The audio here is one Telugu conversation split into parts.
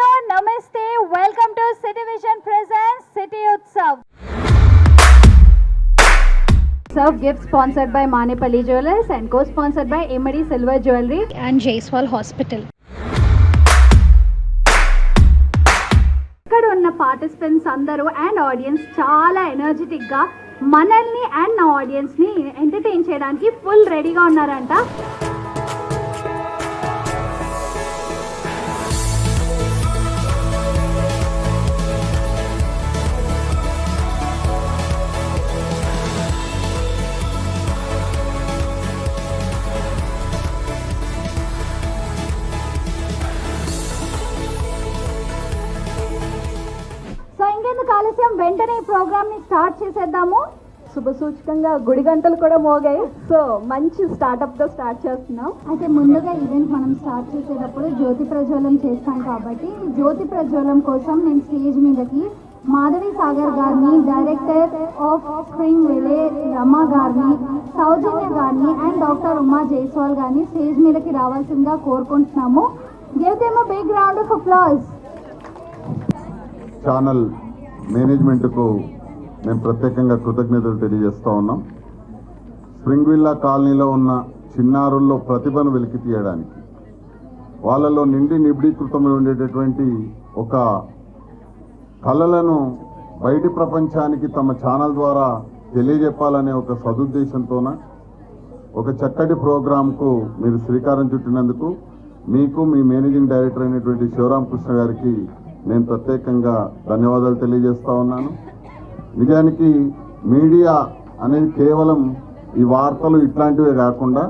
Hello, Namaste. Welcome to City Vision Presents City Utsav. Serve gift sponsored by Manepalli Jewellers and co-sponsored by Emady Silver Jewelry and Jaiswal Hospital. ఇక్కడ ఉన్న పార్టిసిపెంట్స్ అందరూ అండ్ ఆడియన్స్ చాలా ఎనర్జెటిక్గా మనల్ని అండ్ నా ఆడియన్స్ని ఎంటర్టైన్ చేయడానికి ఫుల్ రెడీగా ఉన్నారంట. ఆలస్యం వెంటనే ఈ ప్రోగ్రామ్ ని స్టార్ట్ చేసేద్దాము. శుభసూచకంగా గుడి గంటలు కూడా మోగాయి. సో మంచి స్టార్ట్అప్ తో స్టార్ట్ చేస్తున్నాం. అయితే ముందుగా ఈవెంట్ మనం స్టార్ట్ చేసేటప్పుడు జ్యోతి ప్రజ్వలం చేస్తాం కాబట్టి జ్యోతి ప్రజ్వలం కోసం నేను స్టేజ్ మీదకి మాధవి సాగర్ గారిని, డైరెక్టర్ ఆఫ్ స్ప్రింగ్ విలే రమా గారిని, సౌజన్య గారిని అండ్ డాక్టర్ ఉమా జైస్వాల్ గారిని స్టేజ్ మీదకి రావాల్సిందిగా కోరుకుంటున్నాము. Give them a big round of applause. Channel మేనేజ్మెంట్కు మేము ప్రత్యేకంగా కృతజ్ఞతలు తెలియజేస్తూ ఉన్నాం. స్ప్రింగ్ విల్లా కాలనీలో ఉన్న చిన్నారుల్లో ప్రతిభను వెలికి తీయడానికి, వాళ్ళలో నిండి నిబిడీకృతమై ఉండేటటువంటి ఒక కళలను బయటి ప్రపంచానికి తమ ఛానల్ ద్వారా తెలియజెప్పాలనే ఒక సదుద్దేశంతోన ఒక చక్కటి ప్రోగ్రాంకు మీరు శ్రీకారం చుట్టినందుకు మీకు మీ మేనేజింగ్ డైరెక్టర్ అయినటువంటి శివరామకృష్ణ గారికి నేను ప్రత్యేకంగా ధన్యవాదాలు తెలియజేస్తా ఉన్నాను. నిజానికి మీడియా అనేది కేవలం ఈ వార్తలు ఇట్లాంటివే కాకుండా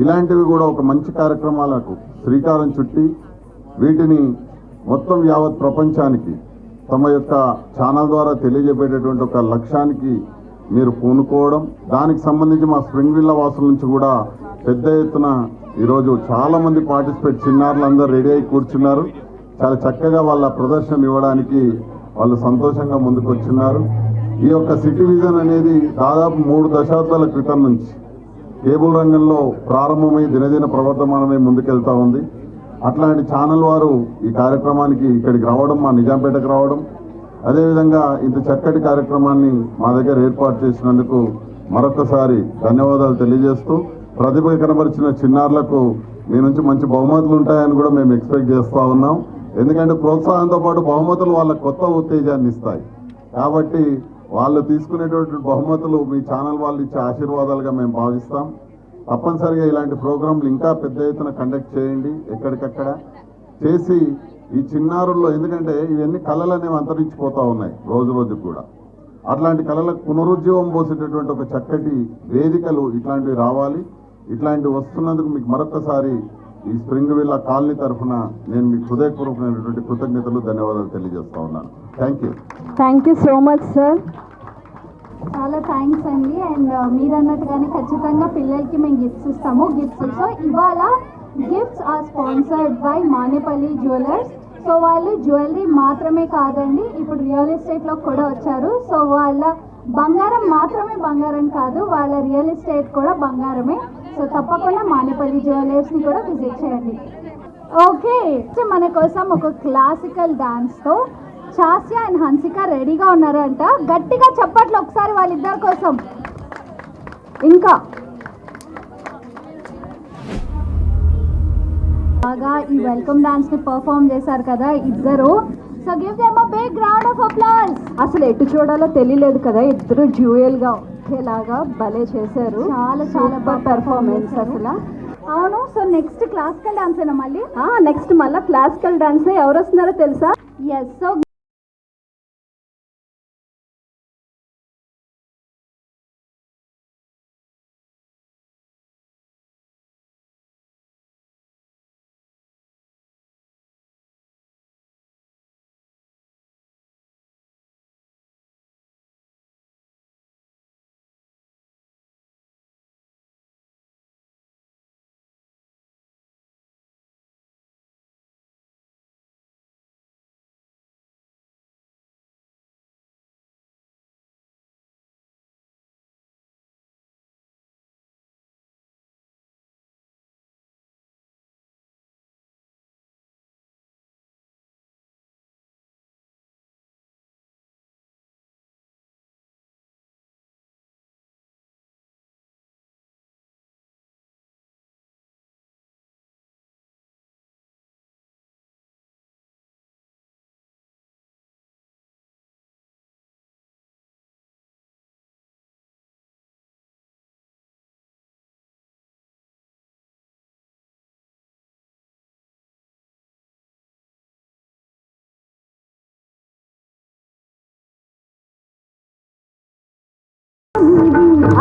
ఇలాంటివి కూడా ఒక మంచి కార్యక్రమాలకు శ్రీకారం చుట్టి వీటిని మొత్తం యావత్ ప్రపంచానికి తమ యొక్క ఛానల్ ద్వారా తెలియజెప్పేటటువంటి ఒక లక్ష్యానికి మీరు పూనుకోవడం, దానికి సంబంధించి మా స్ప్రింగ్ విల్లా వాసుల నుంచి కూడా పెద్ద ఎత్తున ఈరోజు చాలామంది పార్టిసిపేట్ చిన్నారులందరూ రెడీ అయి కూర్చున్నారు. చాలా చక్కగా వాళ్ళ ప్రదర్శన ఇవ్వడానికి వాళ్ళు సంతోషంగా ముందుకు వచ్చున్నారు. ఈ యొక్క సిటీ విజన్ అనేది దాదాపు 3 దశాబ్దాల క్రితం నుంచి కేబుల్ రంగంలో ప్రారంభమై దినదిన ప్రవర్తమానమై ముందుకెళ్తా ఉంది. అట్లాంటి ఛానల్ వారు ఈ కార్యక్రమానికి ఇక్కడికి రావడం, మా నిజాంపేటకు రావడం, అదేవిధంగా ఇంత చక్కటి కార్యక్రమాన్ని మా దగ్గర ఏర్పాటు చేసినందుకు మరొకసారి ధన్యవాదాలు తెలియజేస్తూ, ప్రతిభ కనబరిచిన చిన్నారులకు మీ నుంచి మంచి బహుమతులు ఉంటాయని కూడా మేము ఎక్స్పెక్ట్ చేస్తూ ఉన్నాం. ఎందుకంటే ప్రోత్సాహంతో పాటు బహుమతులు వాళ్ళ కొత్త ఉత్తేజాన్ని ఇస్తాయి. కాబట్టి వాళ్ళు తీసుకునేటువంటి బహుమతులు మీ ఛానల్ వాళ్ళు ఇచ్చే ఆశీర్వాదాలుగా మేము భావిస్తాం. తప్పనిసరిగా ఇలాంటి ప్రోగ్రాంలు ఇంకా పెద్ద ఎత్తున కండక్ట్ చేయండి, ఎక్కడికక్కడ చేసి ఈ చిన్నారుల్లో, ఎందుకంటే ఇవన్నీ కళలు అనేవి అంతరించిపోతూ ఉన్నాయి రోజు రోజుకు కూడా. అట్లాంటి కళలకు పునరుజ్జీవం పోసేటటువంటి ఒక చక్కటి వేదికలు ఇట్లాంటివి రావాలి. ఇట్లాంటివి వస్తున్నందుకు మీకు మరొకసారి ఈ స్ప్రింగ్ విల్లా కాలనీ తరఫున నేను మీకు హృదయపూర్వకమైనటువంటి కృతజ్ఞతలు, ధన్యవాదాలు తెలియజేస్తా ఉన్నాను. Thank you so much sir. చాలా థ్యాంక్స్ అండి. అండ్ మీరు అన్నట్టుగానే ఖచ్చితంగా పిల్లలకి మేము గిఫ్ట్స్ ఇస్తాము. సో ఇవాళ gifts are sponsored by Manepalli jewellers. So వాళ్ళు జ్యువెలరీ మాత్రమే కాదండి, ఇప్పుడు రియల్ ఎస్టేట్లో కూడా వచ్చారు. సో వాళ్ళ బంగారం మాత్రమే బంగారం కాదు, వాళ్ళ రియల్ ఎస్టేట్ కూడా బంగారమే. సో తప్పకుండా మానేపల్లి జ్యువెలర్స్ని కూడా విజిట్ చేయండి. ఓకే, మన కోసం ఒక క్లాసికల్ డాన్స్తో చాస్యా అండ్ హన్సిక రెడీగా ఉన్నారంట. గట్టిగా చప్పట్లు ఒకసారి వాళ్ళిద్దరి కోసం. ఇంకా బాగా ఈ వెల్కమ్ డాన్స్ ని పర్ఫామ్ చేశారు కదా ఇద్దరు. So give them a big round of applause. అసలు ఎటు చూడాలో తెలియలేదు కదా, ఇద్దరు డ్యూయల్ గా ఒకేలాగా భలే చేశారు. చాలా చాలా పెర్ఫార్మెన్స్ అసలు. అవును, సో నెక్స్ట్ క్లాసికల్ డాన్స్ ఏనా మళ్ళీ? నెక్స్ట్ మళ్ళీ క్లాసికల్ డాన్స్. ఎవరు వస్తున్నారో తెలుసా? ఎస్. సో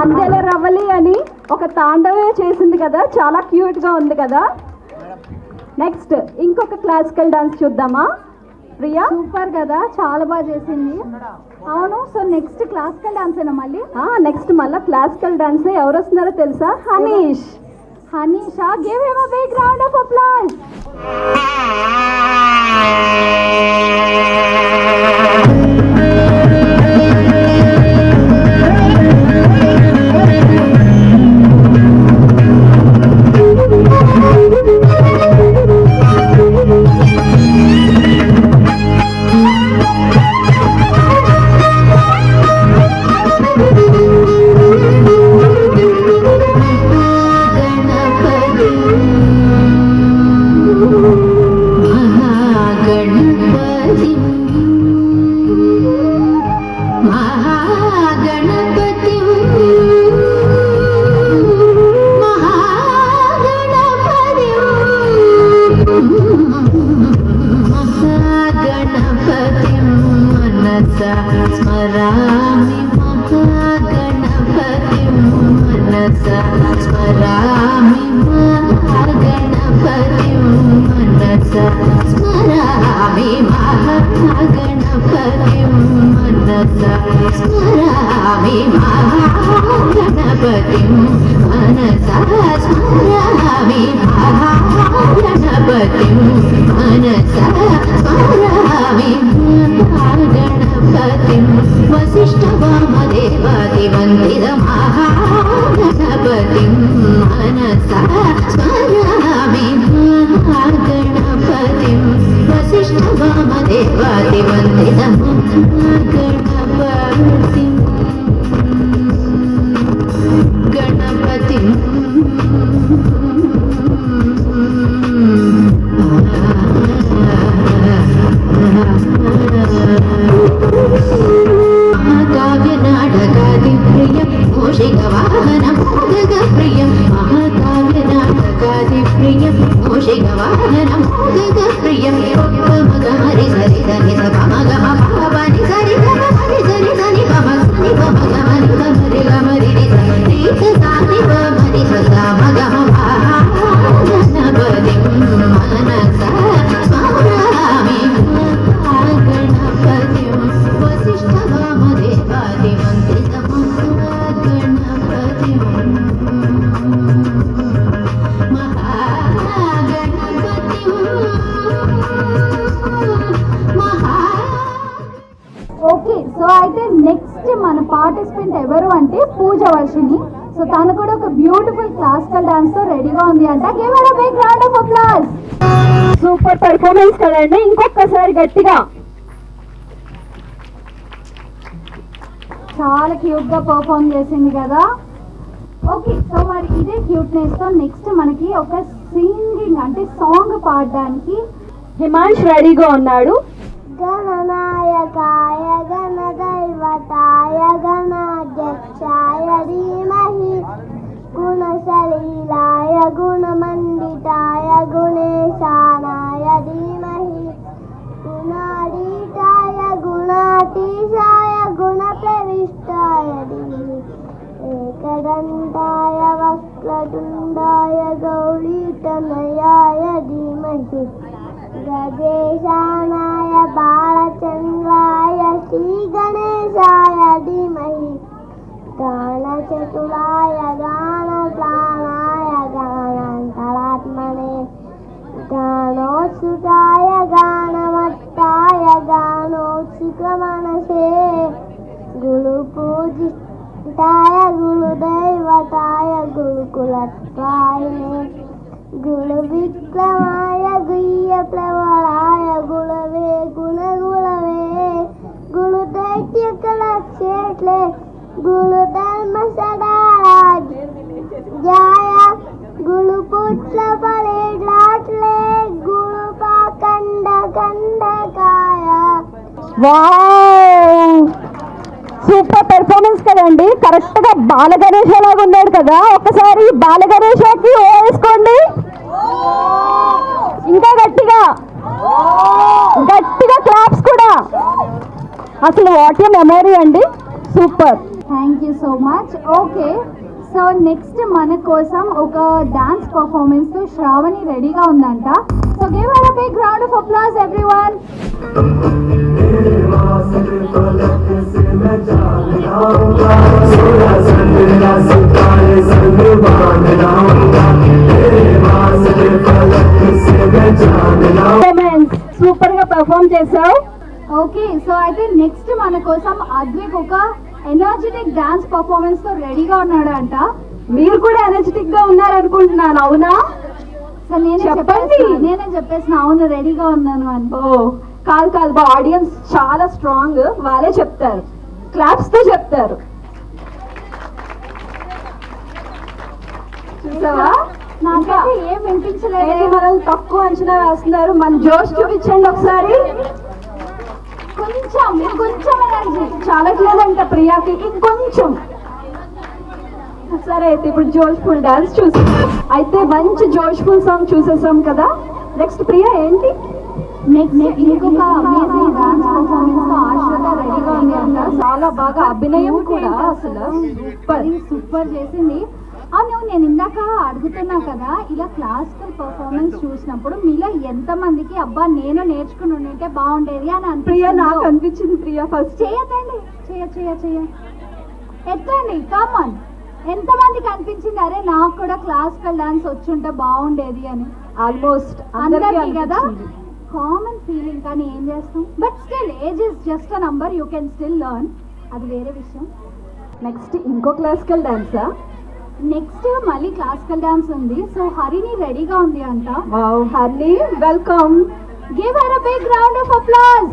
అందెల రవలి అని ఒక తాండవే చేసింది కదా, చాలా క్యూట్ గా ఉంది కదా. నెక్స్ట్ ఇంకొక క్లాసికల్ డాన్స్ చూద్దామా ప్రియా? సూపర్ కదా, చాలా బాగా చేసింది. అవును, సో నెక్స్ట్ క్లాసికల్ డాన్స్ ఏనా మళ్ళీ? నెక్స్ట్ మళ్ళీ క్లాసికల్ డాన్స్. ఎవరు వస్తున్నారో తెలుసా? Hanish. Hanisha, give him a big round of applause. स्मरामि महागणपतिं मनसा स्मरामि महागणपतिं मनसा स्मरामि महागणपतिं मनसा स्मरामि महागणपतिं मनसा स्मरामि महागणपतिं मनसा स्मरामि महागणपतिं वसिष्ठवामदेवादिवन्दितमहागणपतिं मनसा स्मरामि महागणपतिं वसिष्ठवामदेवादिवन्दितमहागणपतिं गणपतिं महाकाव्यनाटकादिप्रियं मूषिकवाहनमोदकप्रियं महाकाव्यनाटकादिप्रियं मूषिकवाहनमोदकप्रियं मगमरि सरि सनि सपमगम पवनि सरि गमरि सरि सनि पमनि पमगमरि गमरि गमरि सनि सनि पमनि सपमगम महागणपतिं मनसा स्मरामि महागणपतिं वसिष्ठवामदेवादिवन्दितमहागणपतिं ఓకే, సో అయితే నెక్స్ట్ మన పార్టిసిపెంట్ ఎవరు అంటే పూజ వర్షిని. సో తను కూడా ఒక బ్యూటిఫుల్ క్లాసికల్ డాన్స్ తో రెడీగా ఉంది అంట. Give her a big round of applause. Super performance కదండి, ఇంకొకసారి గట్టిగా. చాలా క్యూట్ గా పర్ఫార్మ్ చేసింది కదా. ఓకే, సో మరి ఇదే క్యూట్నెస్ తో నెక్స్ట్ మనకి ఒక సింగింగ్ అంటే సాంగ్ పాడడానికి హిమాంష్ రెడీగా ఉన్నాడు. గణనాయకాయ గణదైవతాయ గణాధ్యక్షాయ ధీమహి గుణశలీలాయ గుణమండితాయ గుణేశానాయ ధీమహి గుణాతీతాయ గుణాతీశాయ గుణప్రవిష్టాయ ధీమహి ఏకదంతాయ వక్రతుండాయ గౌరీతనయాయ ధీమహి గజేశానాయ బాలచంద్రాయ శ్రీగణేశాయ ధీమహి గానచతురాయ గానప్రాణాయ గానాంతరాత్మనే గానోత్సుకాయ గానమట్టాయ గానోత్సుకమనసే గురుపూజితాయ గురుదైవతాయ గురుకులత్వాయినే గురు విక్రమాయ గుయ్య ప్రవరాయ గుణవే గుణగుణవే గురు దైత్య కళక్షేట్లే గురు ధర్మ సదారాజ్ జాయ గురు పుట్ల పడేట్లాట్లే గురు పాకండ కండకాయ. వావ్, సూపర్ పెర్ఫార్మెన్స్ కదండి. కరెక్ట్ గా బాల గణేష లాగా ఉన్నాడు కదా. ఒకసారి బాల గణేషకి ఓ వేసుకోండి. ఇంకా గట్టిగా గట్టిగా క్లాప్స్ కూడా. అసలు వాట్ ఏ మెమరీ అండి, super. Thank thank you so much. Okay, so next మన కోసం ఒక డాన్స్ పర్ఫార్మెన్స్ తో శ్రావణి రెడీగా ఉందంట. So give her a big round of applause everyone. Super గా పర్ఫార్మ్ చేసావు. ఓకే, సో అయితే నెక్స్ట్ మన కోసం అద్విక్ ఒక ఎనర్జెటిక్ డాన్స్ పర్ఫార్మెన్స్ తో రెడీగా ఉన్నాడు అంట. మీరు కూడా ఎనర్జెటిక్ గా ఉన్నారు అనుకుంటున్నాను, అవునా? సో నేనే చెప్పేసిన అవును రెడీగా ఉన్నాను అని. ఓ కాదు కాదు, ఆడియన్స్ చాలా స్ట్రాంగ్, వాళ్ళే చెప్తారు, క్లాప్స్ తో చెప్తారు. చూసావా, నాకైతే ఏం వినిపించలేదు. మనం తక్కువ అంచనా వేస్తున్నారు, మన జోష్ చూపించండి ఒకసారి. కొంచెం ఎనర్జీ చాలా లేదంట ప్రియాకి, ఇంకొంచెం. సరే అయితే ఇప్పుడు జోష్ఫుల్ డాన్స్ చూసాం, అయితే మంచి జోష్ఫుల్ సాంగ్ చూసేసాం కదా. నెక్స్ట్ ప్రియా ఏంటి? ఇంకొక అమేజింగ్ డాన్స్ పర్ఫార్మెన్స్ తో ఆశ్రత రెడీగా ఉంది అంట. చాలా బాగా అభినయం కూడా అసలు సూపర్ చేసింది. అవును, నేను ఇందాక అడుగుతున్నా కదా, ఇలా క్లాసికల్ పర్ఫార్మెన్స్ చూసినప్పుడు మీలో ఎంత మందికి అబ్బా నేను నేర్చుకుని ఉంటే బాగుండేది అని అనిపించింది? నాకు అనిపించింది ప్రియా. ఫస్ట్ చేయతండి, చెయ్య ఎత్తండి, కామన్. ఎంతమందికి అనిపించింది అరే నాకు కూడా క్లాసికల్ డాన్స్ వచ్చుంటే బాగుండేది అని? ఆల్మోస్ట్ అందరికీ కదా కామన్ ఫీలింగ్, కానీ ఏం చేస్తాం. But still age is just a number, you can still learn, అది వేరే విషయం. నెక్స్ట్ ఇంకో క్లాసికల్ డాన్సా? నెక్స్ట్ మళ్ళీ క్లాసికల్ డాన్స్ ఉంది. సో హరిని రెడీగా ఉంది అంట. Wow Harini, welcome. Give her a big round of applause.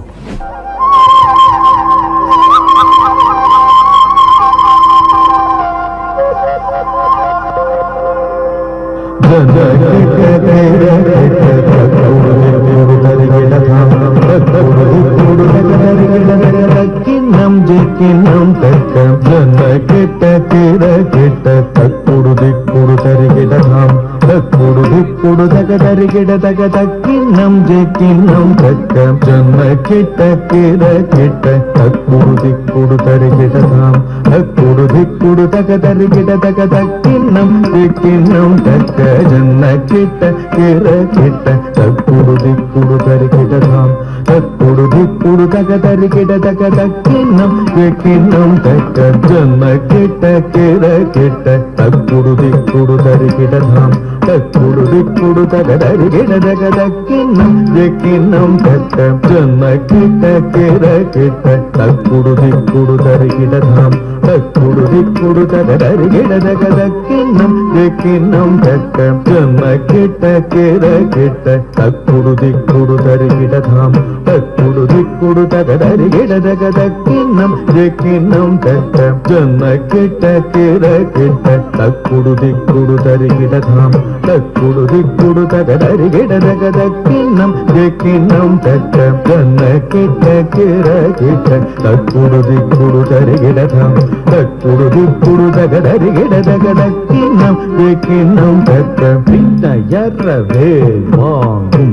కిన్నం జిక్కిన్నం తక్కం జన కిట్ట కిర కిట్ట తక్కుడు దిక్కుడు తరిగిడధాం తక్కుడు దిక్కుడు తగ తరిగిడ తగ తక్కిన్నం జిక్కిన్నం తక్కం జన కిట్ట కిర కిట్ట తక్కుడు దిక్కుడు తరిగిడధాం తక్కుడు దిక్కుడు తగ తరిగిడ తగ తక్కిన్నం జిక్కిన్నం తక్క జన కిట్ట కిర కిట్ట తక్కుడు దిక్కుడు తరిగిడధాం తక్కుడు దిక్కుడు తగ తరిగిడ తగ తక్కిన్నం జిక్కిన్నం తక్క జన కిట్ట కిర కిట్ట తక్కుడు దిక్కుడు తరిగిడధాం తక్కుడు దిక్కుడు తగ తరిగిడ తగ తక్కిన్నం జిక్కిన్నం తక్క జన కిట్ట కిర కిట్ట తక్కుడు దిక్కుడు తరిగిడధాం తక్కుడు దిక్కుడు తగ తరిగిడ తగ తక్కిన్నం జిక్కిన్నం తక్క జన కిట్ట కిర కిట్ట తక్కుడు దిక్కుడు తరిగిడధాం తక్కుడు దిక్కుడు తగ తరిగిడ తగ తక్కిన్నం జిక్కిన్నం తక్క జన కిట్ట కిర కిట్ట తక్కుడు దిక్కుడు తరిగిడధాం తక్కుడు దిక్కుడు తగ తరిగిడ తగ తక్కిన్నం జిక్కిన్నం తక్క జన కిట్ట కిర కిట్ట తక్కుడు దిక్కుడు తరిగిడధాం తక్కుడు దిక్కుడు తగ తరిగిడ తగ తక్కిన్నం జిక్కిన్నం తక్క పిట్ట ఎర్రవే వాంగుం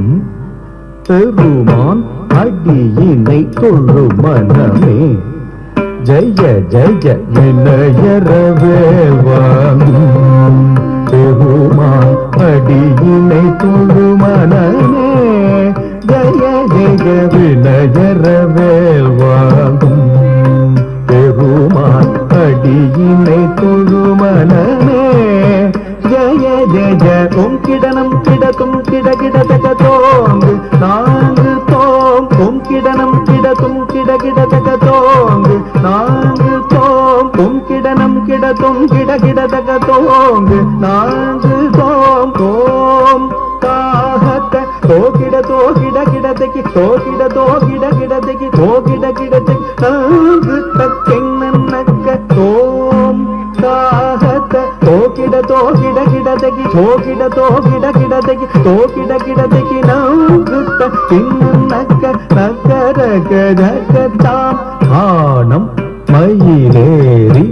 பெருமான் அடியினை தொழு மனமே ஜெய ஜெய வினயரவேவாங்கும் பெருமான் அடியினை தொழு மனமே ஜெய ஜெய வினயரவேவாங்கும் பெருமான் அடியினை தொழு மனமே ஜய ஜய ஓம் கிடனம் கிடக்கும் கிட கிட தக தோங்கு நான்கு தோம் ஓம் கிடனம் கிடக்கும் கிட கிட தக தோங்கு நான்கு தோம் ஓம் கிடனம் கிடத்தும் கிட கிட தக தோங்கு நான்கு தோம் தோம் காஹத்த தோகிட தோகிட கிடதகி தோகிட தோகிட கிடதகி தோகிட கிடதகி நான்கு தக்கென்னக்க தோம் காஹத்த தோகிட தோகிட கிடதகி தோகிட தோகிட கிடதகி தோகிட கிடதகி நான்கு தக்கென்னக்க நகரக ஜகதாம் ஆனம் மயிலேறி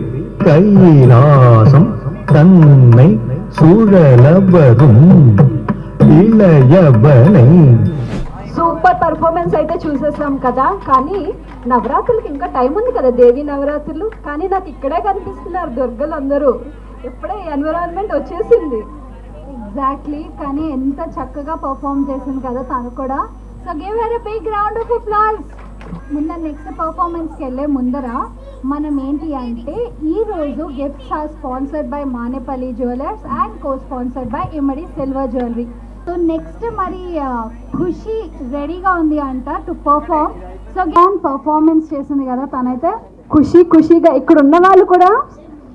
கைலாசம் தன்னை சுழலவரும் இளையவனை. సూపర్ పర్ఫార్మెన్స్ అయితే చూసేసాం కదా, కానీ నవరాత్రులకి ఇంకా టైం ఉంది కదా, దేవి నవరాత్రులు. కానీ నాకు ఇక్కడే కనిపిస్తున్నారు దుర్గలు అందరూ, ఇప్పుడే ఎన్విరాన్మెంట్ వచ్చేసింది. ఎగ్జాక్ట్లీ, కానీ ఎంత చక్కగా పర్ఫామ్ చేసింది కదా తను కూడా. So give her a big round of applause. Next పర్ఫార్మెన్స్కి వెళ్ళే ముందర మనం ఏంటి అంటే, ఈరోజు gifts are sponsored by Manepalli jewellers and co sponsored by Immadi silver jewellery. So next మరి ఖుషి రెడీగా ఉంది అంట టు పర్ఫామ్. సో పర్ఫార్మెన్స్ చేసింది కదా తనైతే ఖుషిగా ఇక్కడ ఉన్న వాళ్ళు కూడా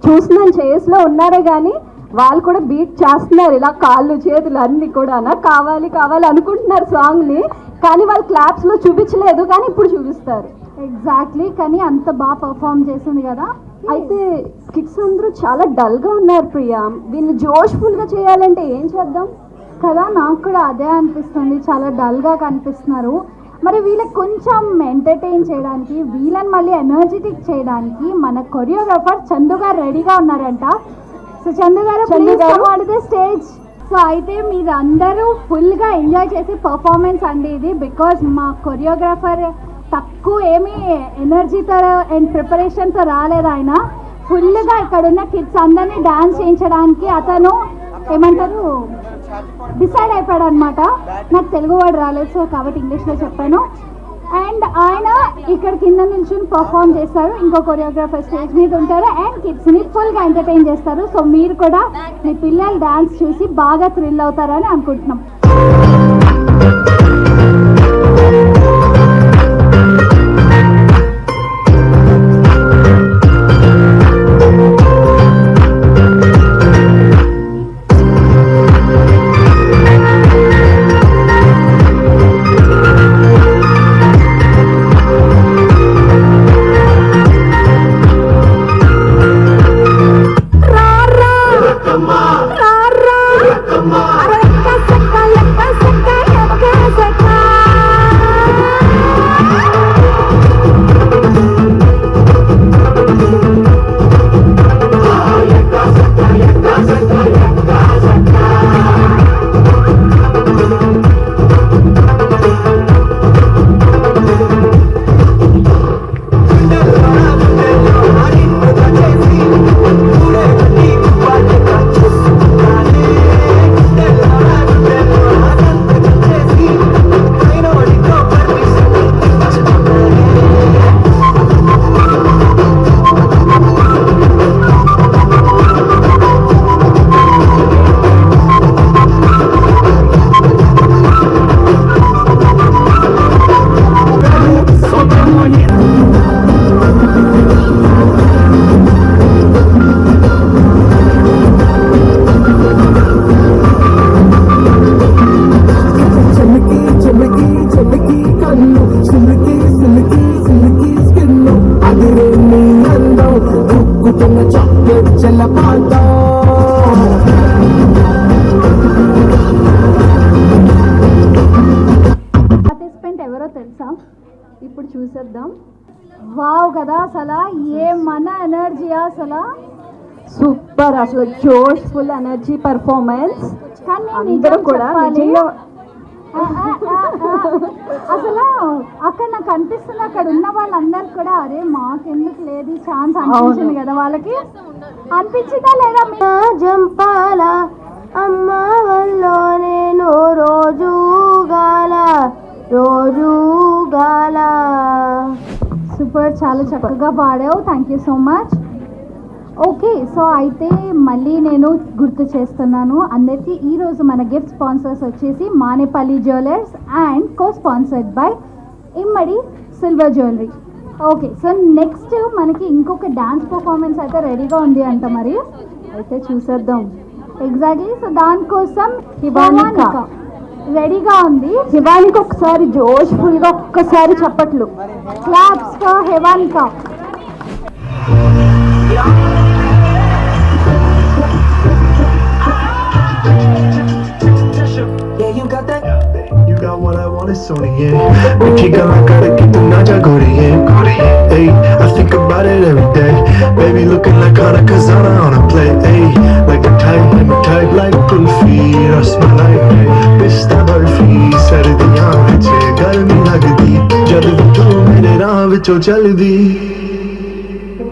చూస్తున్నాను చేస్లో ఉన్నారే కానీ వాళ్ళు కూడా బీట్ చేస్తున్నారు, ఇలా కాళ్ళు చేతులు అన్ని కూడా కావాలి అనుకుంటున్నారు సాంగ్ని, కానీ వాళ్ళు క్లాప్స్లో చూపించలేదు, కానీ ఇప్పుడు చూపిస్తారు. ఎగ్జాక్ట్లీ, కానీ అంత బాగా పర్ఫామ్ చేసింది కదా. అయితే కిడ్స్ అందరూ చాలా డల్గా ఉన్నారు ప్రియా, వీళ్ళు జోష్ఫుల్గా చేయాలంటే ఏం చేద్దాం కదా? నాకు కూడా అదే అనిపిస్తుంది, చాలా డల్గా కనిపిస్తున్నారు. మరి వీళ్ళకి కొంచెం ఎంటర్టైన్ చేయడానికి, వీళ్ళని మళ్ళీ ఎనర్జెటిక్ చేయడానికి మన కొరియోగ్రాఫర్ చందు గారు రెడీగా ఉన్నారంట. సో చందు గారు స్టేజ్. సో అయితే మీరు అందరూ ఫుల్గా ఎంజాయ్ చేసి పర్ఫార్మెన్స్ అండి ఇది, బికాజ్ మా కొరియోగ్రాఫర్ తక్కువ ఏమీ ఎనర్జీతో అండ్ ప్రిపరేషన్తో రాలేదు. ఆయన ఫుల్గా ఇక్కడ ఉన్న కిడ్స్ అందరినీ డాన్స్ చేయించడానికి అతను ఏమంటారు డిసైడ్ అయిపోయాడు అనమాట. నాకు తెలుగు వర్డ్ రాలేదు, సో కాబట్టి ఇంగ్లీష్లో చెప్పాను. అండ్ ఆయన ఇక్కడ కింద నిల్చుని పర్ఫామ్ చేస్తారు, ఇంకో కొరియోగ్రాఫర్ స్టేజ్ మీద ఉంటారు అండ్ కిడ్స్ని ఫుల్గా ఎంటర్టైన్ చేస్తారు. సో మీరు కూడా మీ పిల్లలు డాన్స్ చూసి బాగా థ్రిల్ అవుతారని అనుకుంటున్నాం. పార్టిసిపెంట్ ఎవరో తెలుసా? ఇప్పుడు చూసేద్దాం. వావ్ కదా, అసలు మన ఎనర్జీ అసలు సూపర్, అసలు జోష్ఫుల్ ఎనర్జీ పర్ఫార్మెన్స్. కానీ అందరూ కూడా అసలు అక్కడ నాకు అనిపిస్తుంది, అక్కడ ఉన్న వాళ్ళందరూ కూడా అరే మాకెందుకు లేదు ఛాన్స్ అనిపించింది కదా, వాళ్ళకి అనిపించిందా లేదా? జంపాల అమ్మ వల్లో నేను రోజు గాల. సూపర్, చాలా చక్కగా పాడావు, thank you so much. Okay, so అయితే మళ్ళీ నేను గుర్తు చేస్తున్నాను అందరికీ, ఈరోజు మన గిఫ్ట్ స్పాన్సర్స్ వచ్చేసి Manepalli jewellers and co sponsored by Immadi silver jewellery. Okay, so next మనకి ఇంకొక డాన్స్ పర్ఫార్మెన్స్ అయితే రెడీగా ఉంది అంట, మరి అయితే చూసేద్దాం. ఎగ్జాక్ట్లీ, సో దానికోసం హివానిక రెడీగా ఉంది. హివానిక ఒకసారి జోష్ఫుల్గా ఒక్కసారి చప్పట్లు. Claps for Hivanika. Yeah, you got that? You got what I want, it's on the end. Nikita, I gotta get the naja, go to end. Hey, I think about it every day. Baby looking like Hana Kazana on a plate. Hey, like the type, like Kulfi. I smell like, hey, Mr. Burfi. Said it, the young, it's a girl, me cho chaldi.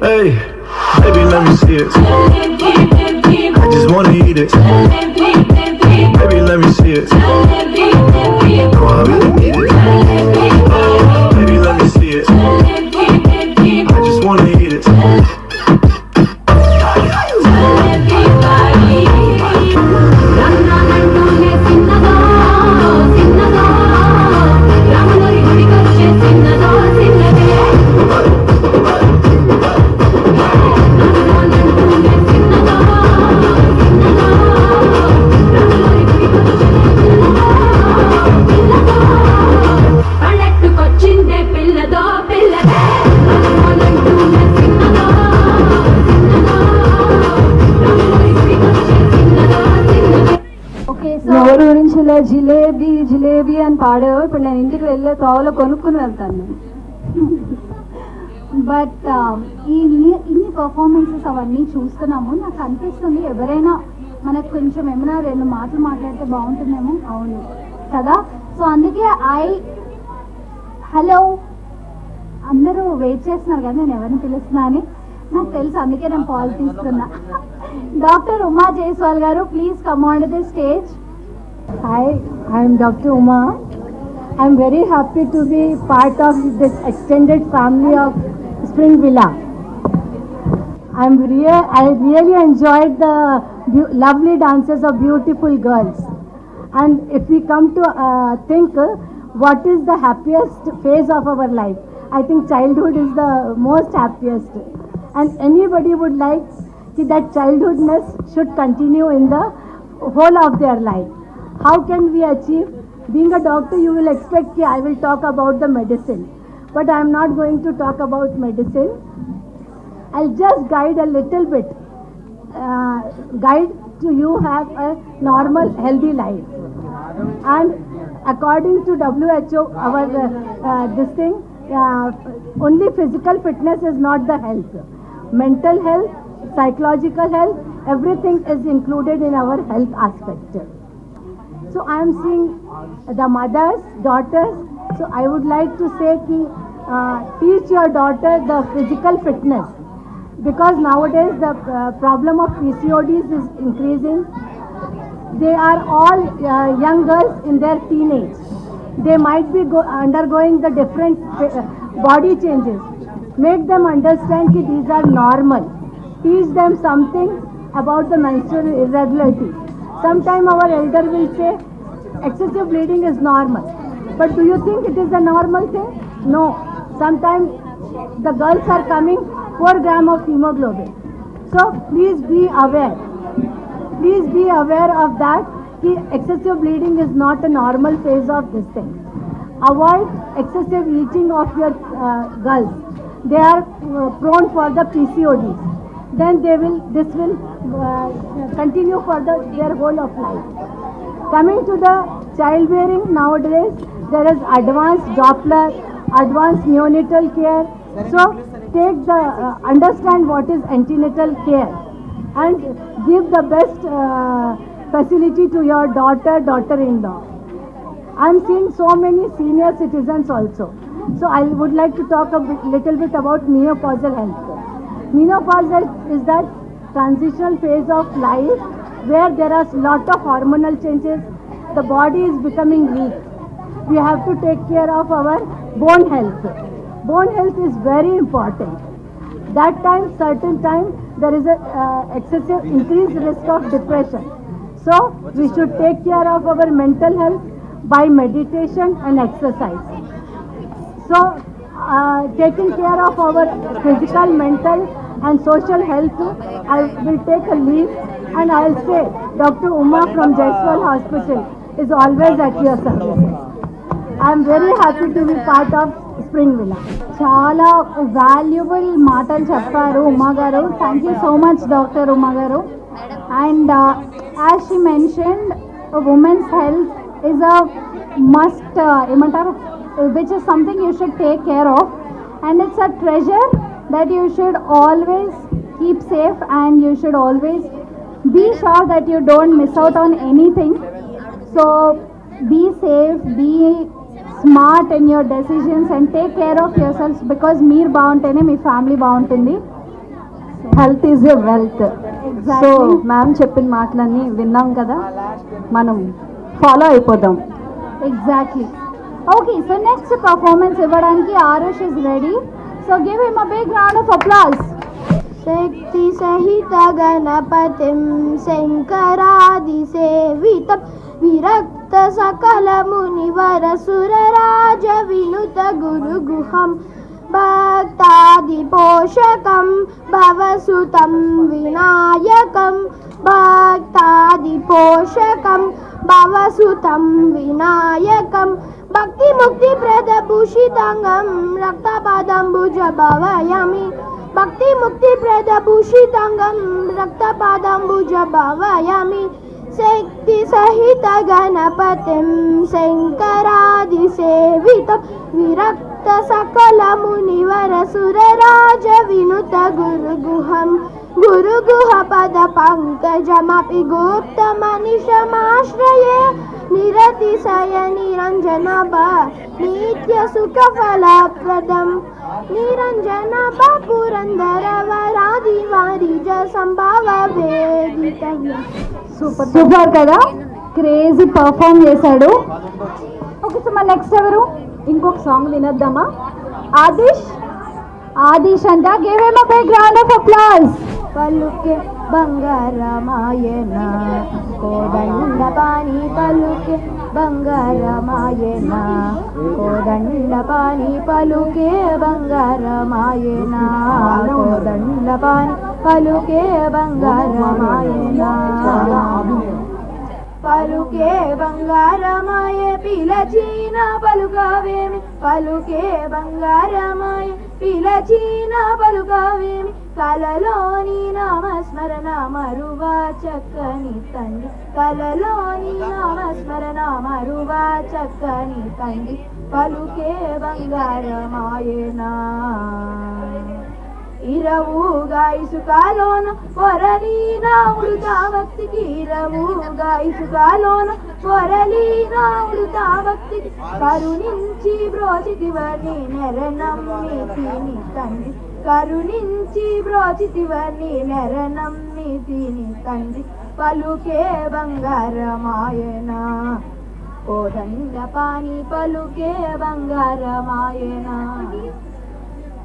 Hey, baby, let me see it. I just wanna eat it. Baby, let me see it. No, I really need it. Baby, let me see it. I just wanna eat it. Okay so నోరు గురించి ఇలా జిలేబీ జిలేబీ అని పాడావు. ఇప్పుడు నేను ఇంటికి వెళ్ళే తోవలో కొనుక్కుని వెళ్తాను నేను. బట్ ఇన్ని పర్ఫార్మెన్సెస్ అవన్నీ చూస్తున్నాము. నాకు అనిపిస్తుంది ఎవరైనా మనకు కొంచెం ఏమైనా 2 మాటలు మాట్లాడితే బాగుంటుందేమో. అవును కదా. సో అందుకే హలో అందరూ వెయిట్ చేస్తున్నారు కదా నేను ఎవరిని పిలుస్తున్నా అని. నాకు తెలుసు, అందుకే నేను పాలు తీసుకున్నా. డాక్టర్ ఉమా జైస్వాల్ గారు, please come on to the stage. Hi, I am Dr. Uma. I am very happy to be part of this extended family of Spring Villa. I really enjoyed the lovely dances of beautiful girls. And if we come to think what is the happiest phase of our life, I think childhood is the most happiest. And anybody would like that childhoodness should continue in the whole of their life. How can we achieve? Being a doctor, you will expect that I will talk about the medicine. But I am not going to talk about medicine. I'll just guide a little bit. Guide to you have a normal, healthy life. And according to WHO, our this thing, only physical fitness is not the health. Mental health, psychological health, everything is included in our health aspect. So I am seeing the mothers, daughters. So I would like to say teach your daughter the physical fitness, because nowadays the problem of PCODs is increasing. They are all young girls in their teenage. They might be undergoing the different body changes. Make them understand that these are normal. Teach them something about the menstrual irregularity. Sometime our elder will say excessive bleeding is normal. But do you think it is a normal thing? No. Sometimes the girls are coming 4 grams of hemoglobin. So please be aware. Please be aware of that. Excessive bleeding is not a normal phase of this thing. Avoid excessive eating of your girls. They are prone for the PCODs. Then this will continue for their whole of life. Coming to the childbearing, nowadays there is advanced Doppler, advanced neonatal care. So understand what is antenatal care and give the best facility to your daughter-in-law. I am seeing so many senior citizens also. So I would like to talk a little bit about menopausal health. Menopause is that transitional phase of life where there are lot of hormonal changes. The body is becoming weak. We have to take care of our bone health. Bone health is very important. That time, certain time, there is a excessive increased risk of depression. So we should take care of our mental health by meditation and exercise. So taking care of our physical, mental and social health, I will take a leave and I will say Dr. Uma from Jaiswal Hospital is always at your service. I am very happy to be part of Spring Villa. చాలా వాల్యుబుల్ మాటలు చెప్పారు Uma garu. Thank you so much doctor Uma garu. And as she mentioned women's health is a must ఏమంటారు, which is something you should take care of, and it's a treasure that you should always keep safe and you should always be sure that you don't miss out on anything. So be safe, be smart in your decisions and take care of yourself because మీరు బాగుంటేనే మీ ఫ్యామిలీ బాగుంటుంది. Health is a wealth. So ma'am చెప్పిన మాటలన్నీ విన్నాం కదా, మనం ఫాలో అయిపోదాం. Exactly. Okay, so next performance ఇవ్వడానికి Aarush is ready. So give him a big round of applause. శక్తి సహిత గణపతిం శంకరాదిసేవితం విరక్త సకల మునివర సురరాజ వినుత గురుగుహం భక్తాది పోషకం భవసుతం వినాయకం భక్తాది పోషకం భవసుతం వినాయకం భక్తి ముక్తి ప్రద భూషితాంగం రక్తపాదంబుజ భవయామి భక్తి ముక్తి ప్రద భూషితాంగం రక్తపాదంబుజ భవయామి శక్తి సహిత గణపతిం శంకరాదిసేవితం విరక్త సకల మునివర సురరాజ వినుత గురుగుహం గురుగుహ పద పంకజమపి గుప్త మనిషమాశ్రయే నిరతిశయ నిరంజన నిత్య సుఖ ఫలప్రదం నిరంజన పురందర వరాది వారిజ సంభావ వేదిత. సూపర్ కదా, క్రేజీ పర్ఫామ్ చేశాడు. ఓకే, సో మా నెక్స్ట్ ఎవరు? ఇంకొక సాంగ్ వినొద్దామా? ఆదిష్ అంట. Give him a big round of applause. పలుకే బంగారమాయన కోదండ పాని పలుకే బంగారమాయన కోదండ పాని పలుకే బంగారమాయన కోదండ పాని పలుకే బంగారమాయన పలుకే బంగారమాయ పిలచీన పలుకవేమి పలుకే బంగారమాయ పిలచీన పలుకవేమి కలలోని నామస్మరణ మరువా చక్కని తండ్రి కలలోని నామస్మరణ మరువా చక్కని తండ్రి పలుకే బంగారమాయనా ఇరవుగా ఇసుకాలోన పొరలీనా ఉడుతా భక్తికి ఇరవుగా ఇసుకాలోన పొరలీనా ఉడుతా భక్తికి కరుణించి బ్రోచితివని నెరనమ్మి తిని తండ్రి కరుణించి బ్రోచితివని నెరనమ్మి తిని తండ్రి పలుకే బంగారమాయనా కోదండ పాని పలుకే బంగారమాయనా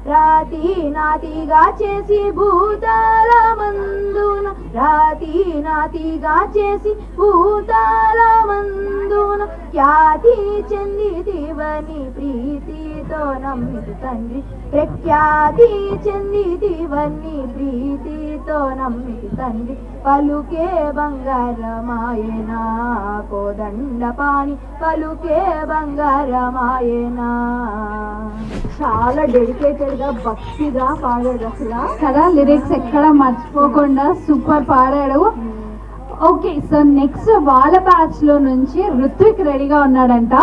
రాతి నాతిగా చేసి భూతాల మందున రాతి నాతిగా చేసి భూతాల మందున ఖ్యాతి చెందితివని ప్రీతితో నమ్మితి తండ్రి ప్రఖ్యాతి చెందితివని ప్రీతితో నమ్మితి తండ్రి పలుకే బంగారమాయనా కోదండ పాని పలుకే బంగారమాయనా. చాలా డెడికేటెడ్ గా భక్తిగా పాడాడు అసలు కదా, లిరిక్స్ ఎక్కడ మర్చిపోకుండా సూపర్ పాడాడు. ఓకే, సో నెక్స్ట్ వాళ్ళ బ్యాచ్ లో నుంచి ఋత్విక్ రెడీగా ఉన్నాడంట.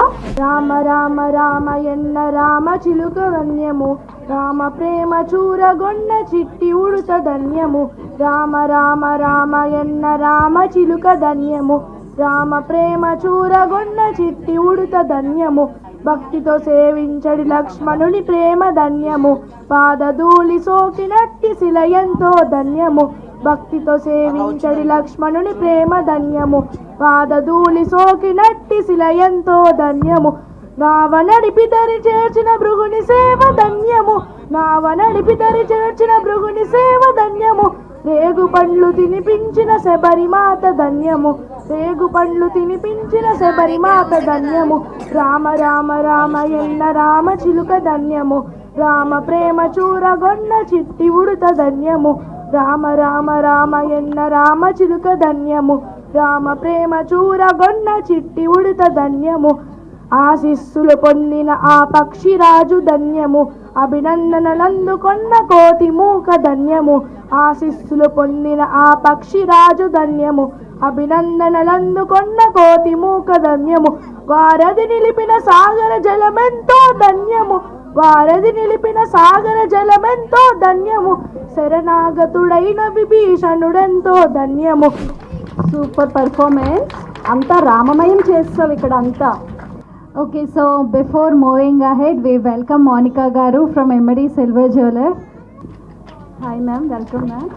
రామ రామ రామ ఎన్న రామ చిలుక ధన్యము రామ ప్రేమ చూరగొన్న చిట్టి ఉడుత ధన్యము రామ రామ రామ ఎన్న రామ చిలుక ధన్యము రామ ప్రేమ చూరగొన్న చిట్టి ఉడుత ధన్యము భక్తితో సేవించడి లక్ష్మణుని ప్రేమ ధన్యము పాదధూళి సోకినట్టి శిల ఎంతో ధన్యము భక్తితో సేవించడి లక్ష్మణుని ప్రేమ ధన్యము పాదధూళి సోకినట్టి శిల ఎంతో ధన్యము నావ నడిపి దరి చేర్చిన భృగుని సేవ ధన్యము నావ నడిపి దరి చేర్చిన భృగుని సేవ ధన్యము రేగు పండ్లు తినిపించిన శబరిమాత ధన్యము రేగు పండ్లు తినిపించిన శబరిమాత ధన్యము రామ రామ రామ ఎన్న రామ చిలుక ధన్యము రామ ప్రేమ చూరగొన్న చిట్టి ఉడుత ధన్యము రామ రామ రామ ఎన్న రామ చిలుక ధన్యము రామ ప్రేమ చూరగొన్న చిట్టి ఉడుత ధన్యము ఆశిస్సులు పొందిన ఆ పక్షిరాజు ధన్యము అభినందనలందుకొన్న కోటి మూక ధన్యము ఆశిస్సులు పొందిన ఆ పక్షిరాజు ధన్యము అభినందనలందుకొన్న కోటి మూక ధన్యము వారధి నిలిపిన సాగర జలమెంతో ధన్యము వారధి నిలిపిన సాగర జలమెంతో ధన్యము శరణాగతుడైన విభీషణుడెంతో ధన్యము. సూపర్ పర్ఫార్మెన్స్, అంతా రామమయం చేస్తావు ఇక్కడ అంతా. Okay, so before moving ahead, we welcome Monica Garu from MD Silver Jewelers. Hi ma'am, welcome ma'am.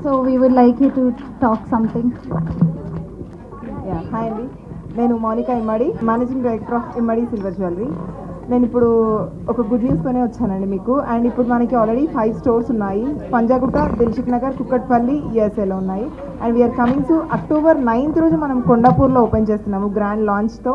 So we would like you to talk something. Hi అండి, నేను Monika Immadi, managing director of Immadi silver jewellery. నేను ఇప్పుడు ఒక గుడ్ న్యూస్తోనే వచ్చానండి మీకు. అండ్ ఇప్పుడు మనకి ఆల్రెడీ 5 స్టోర్స్ ఉన్నాయి. పంజాగుట్ట, దిల్షుక్ నగర్, కుక్కట్పల్లి, యూఎస్ఏలో ఉన్నాయి. And we're coming to October 9th రోజు మనం కొండాపూర్లో ఓపెన్ చేస్తున్నాము గ్రాండ్ లాంచ్తో.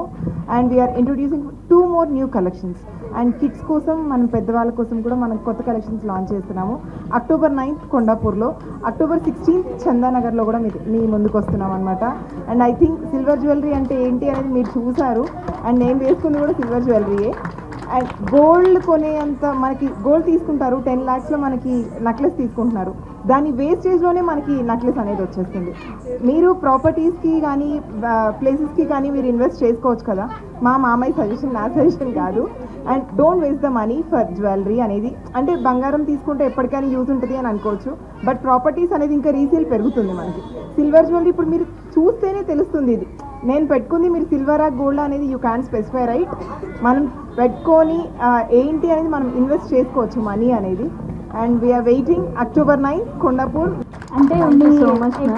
And we're introducing 2 more new collections. And kids కోసం, మనం పెద్దవాళ్ళ కోసం కూడా మనం కొత్త కలెక్షన్స్ లాంచ్ చేస్తున్నాము. అక్టోబర్ 9th కొండాపూర్లో, అక్టోబర్ 16th చందానగర్లో కూడా మీ ముందుకు వస్తున్నాం అనమాట. And I think silver jewellery అంటే ఏంటి అనేది మీరు చూసారు. అండ్ నేను వేసుకుంది కూడా సిల్వర్ జ్యువెలరీయే. అండ్ గోల్డ్ కొనేంత, మనకి గోల్డ్ తీసుకుంటారు 10 lakhsలో మనకి నెక్లెస్ తీసుకుంటున్నారు. దాని వేస్టేజ్లోనే మనకి నెక్లెస్ అనేది వచ్చేస్తుంది. మీరు ప్రాపర్టీస్కి కానీ ప్లేసెస్కి కానీ మీరు ఇన్వెస్ట్ చేసుకోవచ్చు కదా. మా మామయ్య సజెషన్, నా సజెషన్ కాదు. And don't waste the money for jewellery అనేది. అంటే బంగారం తీసుకుంటే ఎప్పటికైనా యూజ్ ఉంటుంది అని అనుకోవచ్చు, బట్ ప్రాపర్టీస్ అనేది ఇంకా రీసేల్ పెరుగుతుంది మనకి. సిల్వర్ జ్యువెలరీ ఇప్పుడు మీరు చూస్తేనే తెలుస్తుంది. ఇది నేను పెట్టుకుంది, మీరు సిల్వరా గోల్డ్ అనేది యూ క్యాన్ స్పెసిఫై, రైట్? మనం పెట్టుకొని ఏంటి అనేది మనం ఇన్వెస్ట్ చేసుకోవచ్చు మనీ అనేది. And we are waiting October 9th Kondapur. అంటే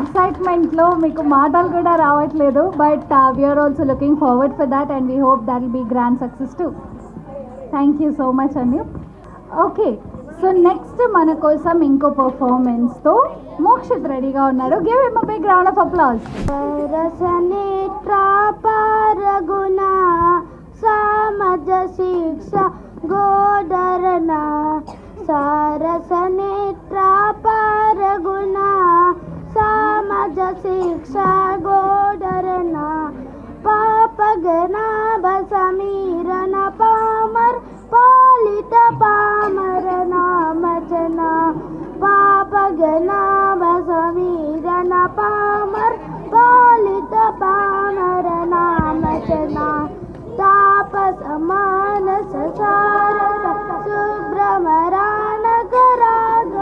ఎక్సైట్మెంట్లో మీకు మాటలు కూడా రావట్లేదు, but we are also looking forward for that and we hope that will be grand success too. Thank you so much అండి. ఓకే, సో నెక్స్ట్ మన కోసం ఇంకో పర్ఫార్మెన్స్తో మోక్షిత్ రెడీగా ఉన్నారు. Give him a big round of applause. రసనేత్రాపారగుణ సామజ శిక్ష గోడరణ సారసనేత్రాపారగుణ సామజ శిక్ష గోడరణ పాపగనాభ సమీరణ పామర్ పాలిత పామర నామచన పాపగనాభ సమీరణ పామర్ పాలిత పామర నామచన తాపస మానస సారస సుబ్రహ్మరానగరాగ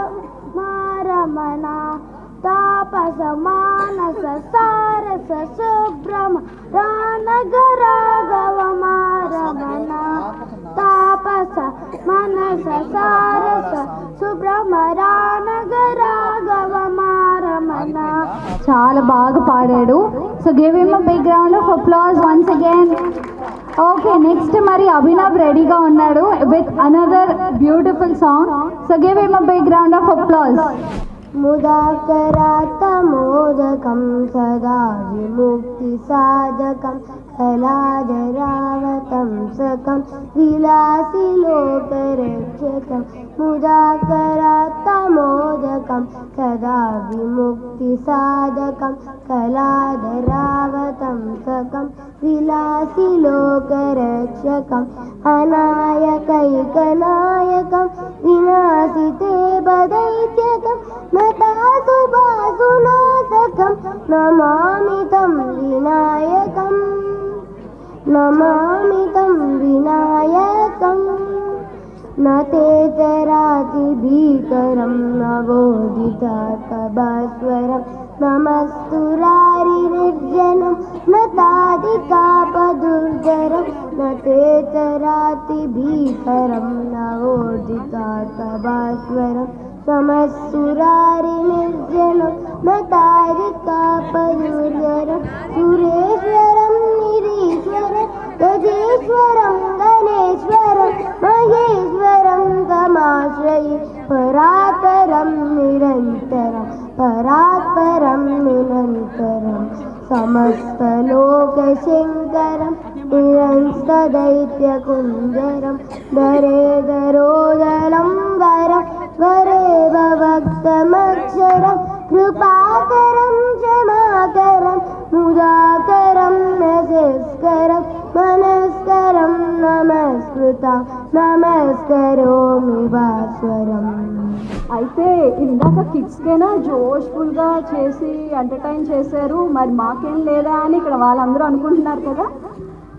మారమణ తాపస మానస సారస సుబ్రహ్మరానగరాగవ మారమణ తాపస మనస సారస సుబ్రహ్మరానగరాగవ మారమణ. చాలా బాగా పాడాడు. So give him a big round of applause once again. Okay, next మరి అభినవ్ రెడీగా ఉన్నాడు with another beautiful song. So give him a big round of applause. ముదాకరాతమోదకం సదా విముక్తి సాధకం కళాధరావతం సకం విలాసి లోకరక్షకం ముదాకరాతమోదకం సదా విముక్తి సాధకం కళాధరావతం సకం విలాసి లోకరక్షకం అనాయకైకనాయకం వినాశితే బదైత్యకం నతాసుభాసునాశకం నమామి తం వినాయకం నమామి తం వినాయకం నతే చరాతి భీకరం నవోదితాకభాస్వరం నమస్తురారి నిర్జనం నతాదికాపదుర్ధరం నతే చరాతి భీకరం నవోదితాకభాస్వరం సమస్సురారి నిర్జనం నతాదికాపదుర్ధరం సురేశ్వరం నిరీశ్వరం గజేశ్వరం గణేశ్వరం మహేశ్వరం తమాశ్రయే పరాత్పరం నిరంతరం పరాత్పరం నిరంతరం సమస్తలోకశంకరం నిరంతదైత్యకుంజరం ధరేధరోదరం వరం వరేవ భక్తమక్షరం కృపాకరం క్షమాకరం ముదాకరం నశస్కరం మనస్కరం నమస్కృతం నమస్కరోమి భాస్వరం. అయితే ఇందాక కిడ్స్కేనా జోష్ఫుల్గా చేసి ఎంటర్టైన్ చేశారు, మరి మాకేం లేదా అని ఇక్కడ వాళ్ళందరూ అనుకుంటున్నారు కదా.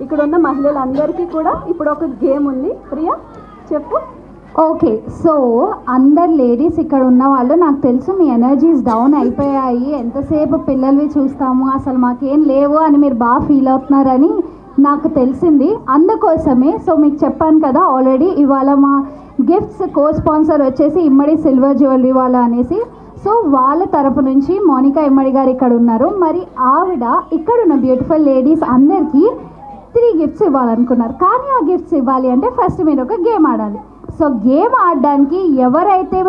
ఇక్కడ ఉన్న మహిళలందరికీ కూడా ఇప్పుడు ఒక గేమ్ ఉంది. ప్రియా చెప్పు. ఓకే, సో అందరు లేడీస్ ఇక్కడ ఉన్న వాళ్ళు, నాకు తెలుసు మీ ఎనర్జీస్ డౌన్ అయిపోయాయి, ఎంతసేపు పిల్లల్వి చూస్తాము, అసలు మాకేం లేవు అని మీరు బాగా ఫీల్ అవుతున్నారని నాకు తెలిసింది. అందుకోసమే సో మీకు చెప్పాను కదా ఆల్రెడీ, ఇవాళ మా గిఫ్ట్స్ కో స్పాన్సర్ వచ్చేసి ఇమ్మడి సిల్వర్ జ్యువెలరీ వాళ్ళ అనేసి. సో వాళ్ళ తరపు నుంచి మోనికా ఇమ్మడి గారు ఇక్కడ ఉన్నారు. మరి ఆవిడ ఇక్కడ ఉన్న బ్యూటిఫుల్ లేడీస్ అందరికీ 3 గిఫ్ట్స్ ఇవ్వాలనుకున్నారు. కానీ ఆ గిఫ్ట్స్ ఇవ్వాలి అంటే ఫస్ట్ మీరు ఒక గేమ్ ఆడాలి. సో గేమ్ ఆడడానికి ఎవరైతే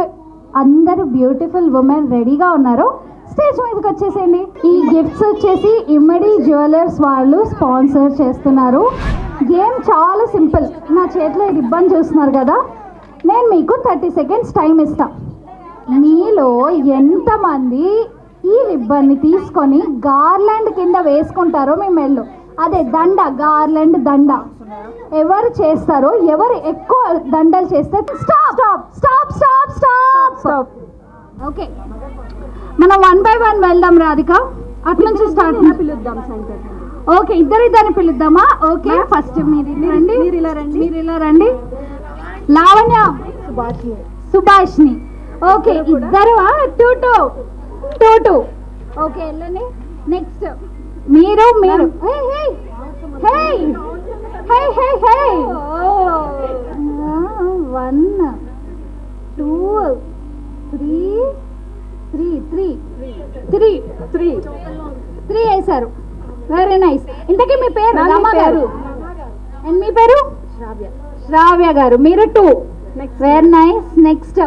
అందరూ బ్యూటిఫుల్ ఉమెన్ రెడీగా ఉన్నారో స్టేజ్ మీదకి వచ్చేసేయండి. ఈ గిఫ్ట్స్ వచ్చేసి ఇమ్మడి జ్యువెలర్స్ వాళ్ళు స్పాన్సర్ చేస్తున్నారు. గేమ్ చాలా సింపుల్. నా చేతిలో ఈ రిబ్బన్ చూస్తున్నారు కదా, నేను మీకు 30 సెకండ్స్ టైం ఇస్తాను. మీలో ఎంతమంది ఈ రిబ్బన్ని తీసుకొని గార్లాండ్ కింద వేసుకుంటారో మీ మెళ్ళు, అదే దండ, గార్లాండ్ దండ ఎవరు చేస్తారో, ఎవరు ఎక్కువ దండలు చేస్తే stop stop stop stop stop stop. Okay, మనం 1 by 1 వెళ్దాం. రాధిక అటు నుంచి స్టార్ట్ పిలుద్దాం. ఓకే, ఇద్దరిని పిలుద్దామా? ఓకే, ఫస్ట్ మీరు రండి, మీరు ఇలా రండి. లావణ్య, సుభాష్ని. ఓకే, ఇద్దరు 2 ఓకే, వెళ్ళండి. నెక్స్ట్ మీరు 1 2 3 వేశారు. Very nice. ఇంతకీ మీ పేరు? రమ గారు. అండ్ మీ పేరు? శ్రావ్య గారు. మీరు 2. Very nice. నెక్స్ట్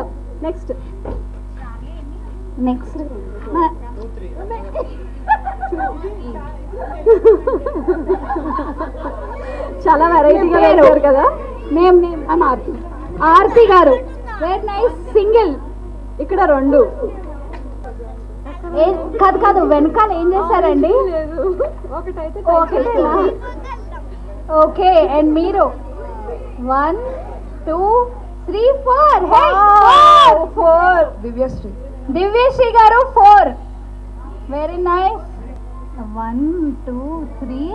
చాలా వెరైటీగా వేశారు కదా. నేమ్ ఆర్తి గారు. Very nice. సింగిల్. ఇక్కడ 2. కాదు వెనకాల ఏం చేశారండి? ఓకే, అండ్ మీరు 1 2 3 4 దివ్యశ్రీ గారు 4. Very nice. 1 2 3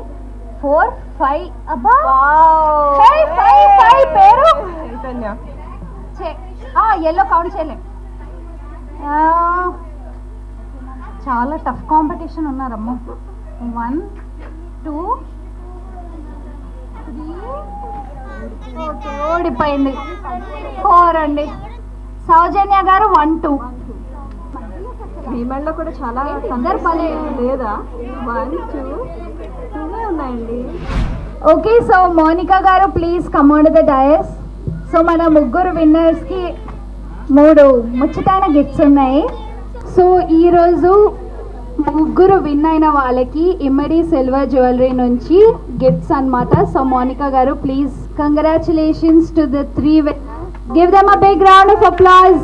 4 5. అబ్బా, 5 పేరు ఎల్లో కౌంట్ చేయలే. చాలా టఫ్ కాంపిటీషన్ ఉన్నారమ్మా. 1 2 3 ఓకే, ఓడిపోయింది. 4 అండి. సౌజన్య గారు 1 2. భీమల్లో కూడా చాలా లేదా 1 2 ఉన్నాయండి. Okay, so Monika garu please come on the dais. So మన ముగ్గురు విన్నర్స్కి 3 ముచ్చటైన గిఫ్ట్స్ ఉన్నాయి. సో ఈరోజు ముగ్గురు విన్ అయిన వాళ్ళకి ఇమ్మడి సిల్వర్ జ్యువెలరీ నుంచి గిఫ్ట్స్ అన్నమాట. So Monika garu please, congratulations to the 3 give them a big round of applause.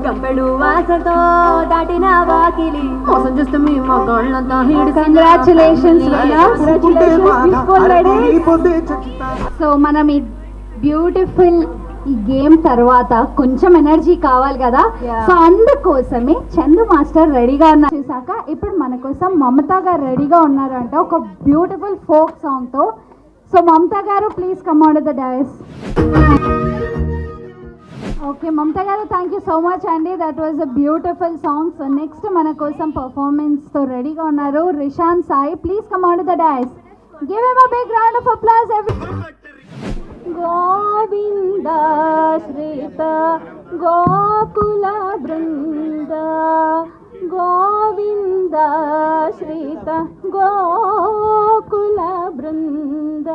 కంపెడు వాసతో దాటిన వాకిలి మోసం చేస్తే మీ మగాళ్ళంతా కంగ్రాచులేషన్స్. సో మనం ఈ బ్యూటిఫుల్ ఈ గేమ్ తర్వాత కొంచెం ఎనర్జీ కావాలి కదా. సో అందుకోసమే చందు మాస్టర్ రెడీగా ఉన్నారు. చూసాక ఇప్పుడు మన కోసం మమత గారు రెడీగా ఉన్నారు అంటే ఒక బ్యూటిఫుల్ ఫోక్ సాంగ్ తో. So Mamata garu please come on the dais. Okay Mamata garu, thank you so much అండి. That was a beautiful song. So next మన కోసం పర్ఫార్మెన్స్ తో రెడీగా ఉన్నారు Rishan Sai. Please come on the dais. Give him a big round of applause everyone. Govinda శ్రీత గోకుల బృంద, గోవింద శ్రీత గోకుల బృంద,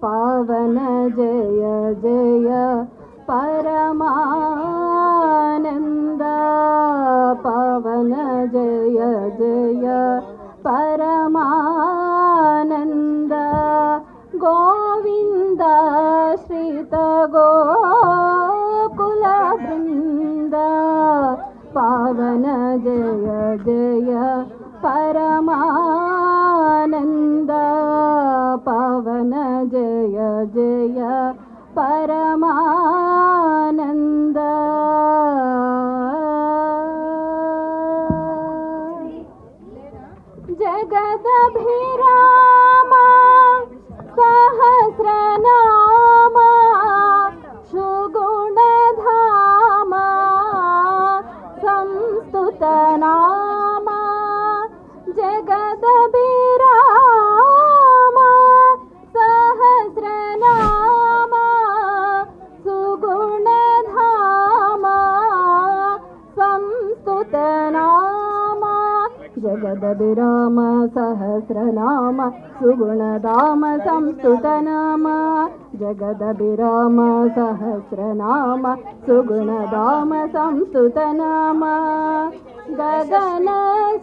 పవన జయ జయ పరమానంద, పవన జయ జయ పరమానంద, గోవింద శ్రీత గోకుల బృంద, పవన జయ జయ పరమానంద, పవన జయ జయ పరమానంద. జగదభిరామ సహస్రనామ సుగుణధామ సంస్తుత నామ సుగుణధామ సంస్తుతనామ జగదభిరామ సహస్రనామ సుగుణధామ సంస్తుతనామ గగన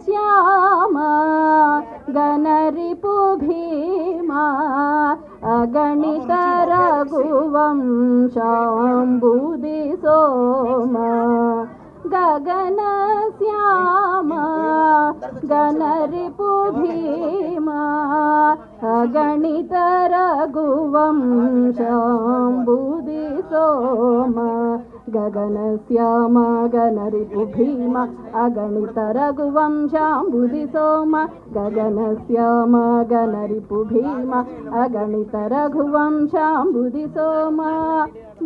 శ్యామ గణరిపు భీమా అగణిత రఘువంశాంబుది సోమ గగన శ్యామ గణరిపు భీమా అగణిత రఘువంశాంబుది సోమ గగన శ్యామ గణరిపు భీమ అగణిత రఘువంశాంబుది సోమ గగన శ్యామ గణరిపు భీమ అగణిత రఘువంశాంబుది సోమ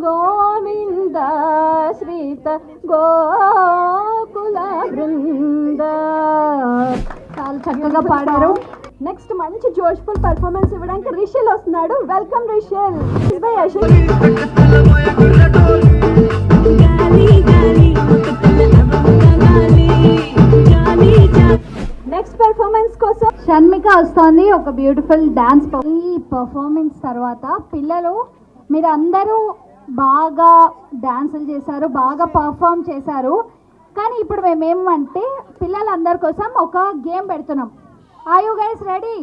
గోవింద శ్రీత గోకుల బృంద. చాలా చక్కగా పాడారు. నెక్స్ట్ మంచి జోష్ఫుల్ పర్ఫార్మెన్స్ ఇవ్వడానికి రిషల్ వస్తున్నాడు. వెల్కమ్ రిషల్. నెక్స్ట్ పర్ఫార్మెన్స్ కోసం షణ్మిక వస్తుంది. ఒక బ్యూటిఫుల్ డాన్స్. ఈ పర్ఫార్మెన్స్ తర్వాత పిల్లలు మీరు అందరూ బాగా డాన్సులు చేశారు, బాగా పర్ఫామ్ చేశారు. కానీ ఇప్పుడు మేమేమంటే పిల్లలందరి కోసం ఒక గేమ్ పెడుతున్నాం. Are you guys ready?